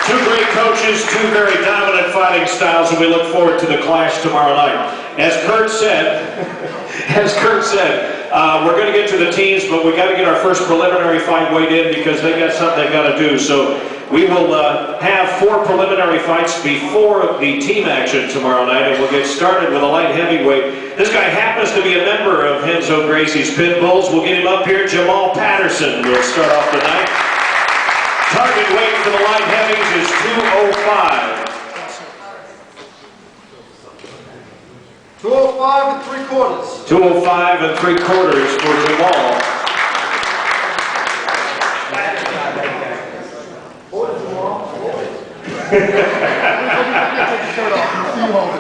Two great coaches, two very dominant fighting styles, and we look forward to the clash tomorrow night. As Kurt said, we're going to get to the teams, but we got to get our first preliminary fight weighed in because they got something they got to do. So we will have 4 preliminary fights before the team action tomorrow night, and we'll get started with a light heavyweight. This guy happens to be a member of Renzo Gracie's Pit Bulls. We'll get him up here. Jamal Patterson will start off the night. Target weight for the light heavies is 205. 205 3/4. 205 3/4 for Jamal.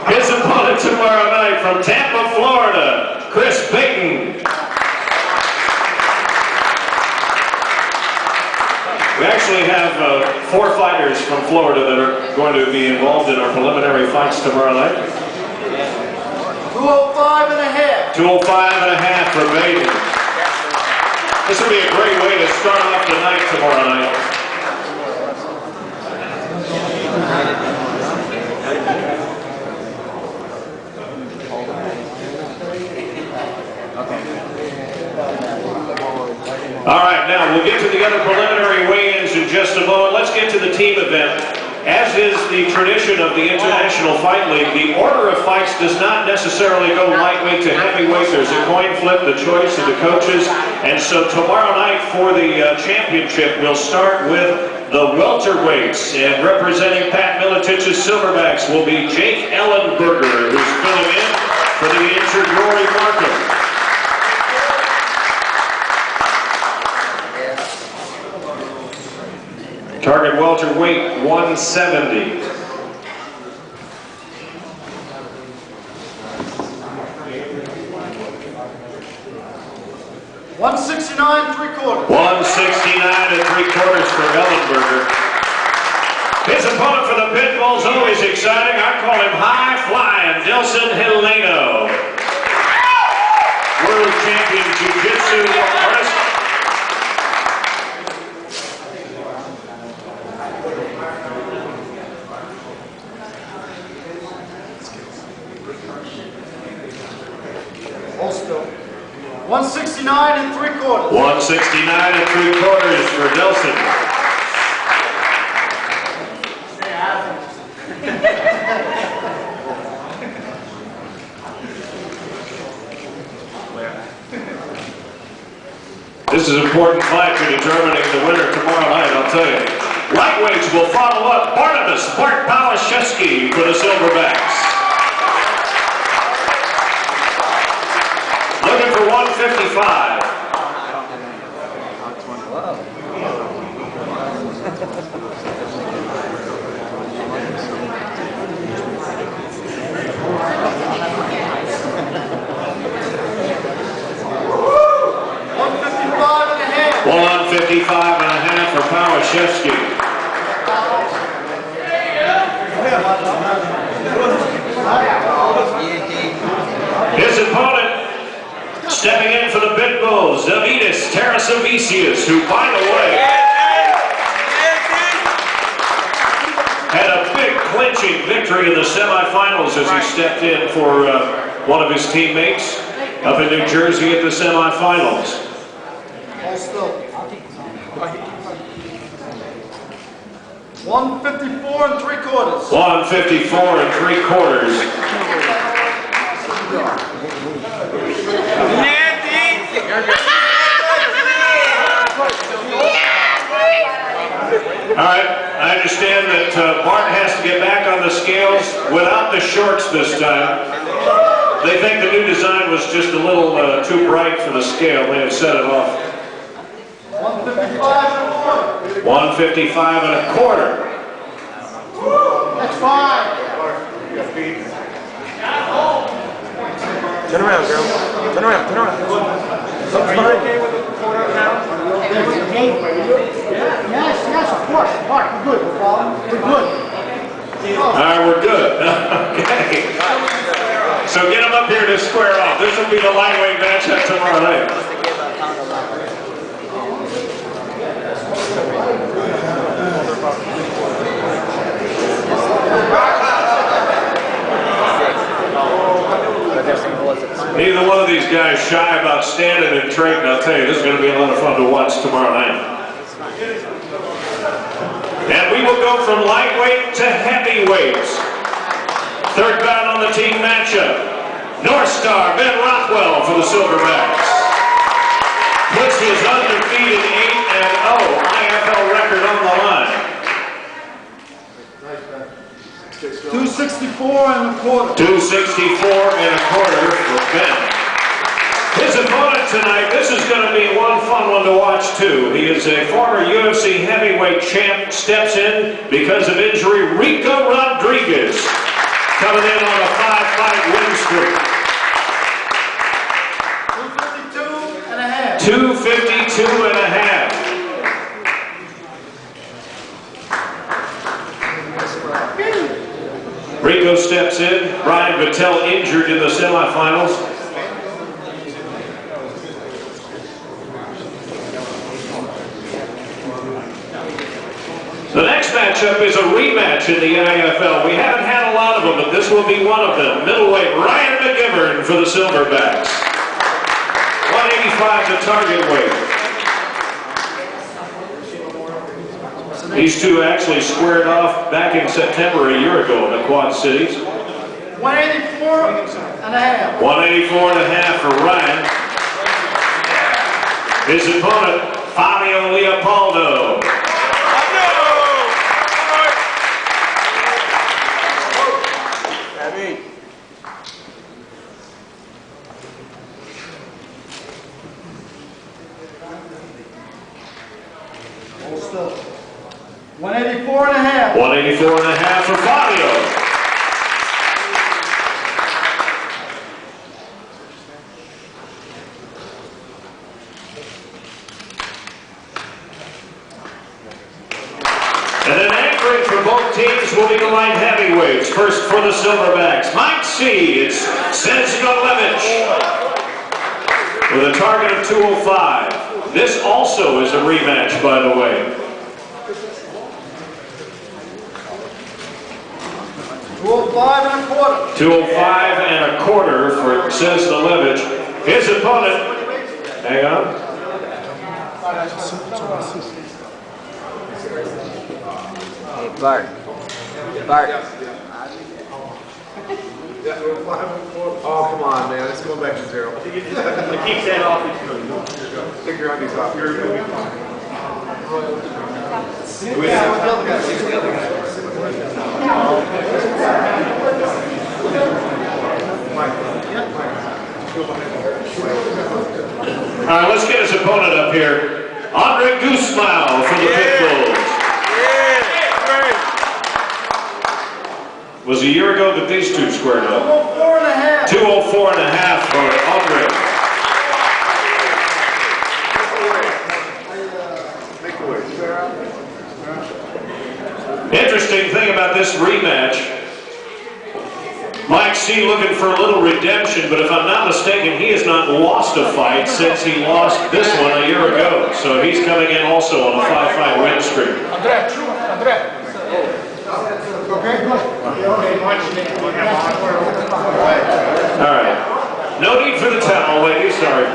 His opponent tomorrow night from Tampa, Florida, Chris Payton. We actually have 4 fighters from Florida that are going to be involved in our preliminary fights tomorrow night. 205 and a half. 205 and a half for Payton. This will be a great way to start off the night tomorrow night. All right, now we'll get to the other preliminary weigh-ins in just a moment. Let's get to the team event. As is the tradition of the International Fight League, the order of fights does not necessarily go lightweight to heavyweight. There's a coin flip, the choice of the coaches. And so tomorrow night for the championship, we'll start with the welterweights. And representing Pat Militich's Silverbacks will be Jake Ellenberger, who's filling in for the injured Rory Markham. Target welterweight 170. 169 3/4. 169 3/4 for Ellenberger. His opponent for the Pit Bulls, always exciting. I call him High Flying Delson Heleno. World champion jiu-jitsu artist. Also, 169 3/4. 169 3/4 for Delson. This is an important fight for determining the winner tomorrow night, I'll tell you. Lightweights will follow up Barnabas Bart Palashevsky for the Silverbacks. Looking for 155. $155 and a half for Palashevsky. His opponent, stepping in for the Pit Bulls, Davidis Tarasavicius, who, by the way, had a big clinching victory in the semifinals as he stepped in for one of his teammates up in New Jersey at the semifinals. 154 3/4. 154 3/4. All right, I understand that Bart has to get back on the scales without the shorts this time. They think the new design was just a little too bright for the scale. They have set it off. 155 and a quarter. That's fine. Turn around, girl. Turn around, turn around. Something's behind you. Yes, of course. Mark, we're good. We're good. All right, we're good. Okay. So get them up here to square off. This will be the lightweight matchup tomorrow night. of shy about standing and trading. I'll tell you, this is going to be a lot of fun to watch tomorrow night. And we will go from lightweight to heavyweight. Third bout on the team matchup. North Star Ben Rothwell for the Silverbacks. Puts his undefeated 8-0 IFL record on the line. 264 and a quarter. 264 and a quarter for Ben. His opponent tonight, this is going to be one fun one to watch too. He is a former UFC heavyweight champ, steps in because of injury. Rico Rodriguez coming in on a 5-fight win streak. 252 and a half. 252 and a half. Rico steps in. Brian Vittel injured in the semifinals. The next matchup is a rematch in the IFL. We haven't had a lot of them, but this will be one of them. Middleweight Ryan McGivern for the Silverbacks. 185 the target weight. These two actually squared off back in September a year ago in the Quad Cities. 184 and a half. 184 and a half for Ryan. His opponent, Fabio Leopoldo. Still. 184 and a half. 184 and a half for Fabio. And then anchoring for both teams will be the light heavyweights. First for the Silverbacks, Mike C. It's Sensnolevich with a target of 205. This also is a rematch, by the way. 205 and a quarter. 205 and a quarter for Sensnolevich. His opponent, hang on. Hey, Bart. Bart. Oh, come on, man. Let's go back to zero. Keep that off. Take your undies off. You're going to be fine. All right, let's get his opponent up here. Andre Guzmao for the Pitbulls. Was a year ago that these two squared up. 204 and a half. 204 and a half for Andre. Interesting thing about this rematch, Mike C. looking for a little redemption, but if I'm not mistaken, he has not lost a fight since he lost this one a year ago. So he's coming in also on a 5-fight win streak. Andre. Okay, good. All right. No need for the towel, ladies. Sorry.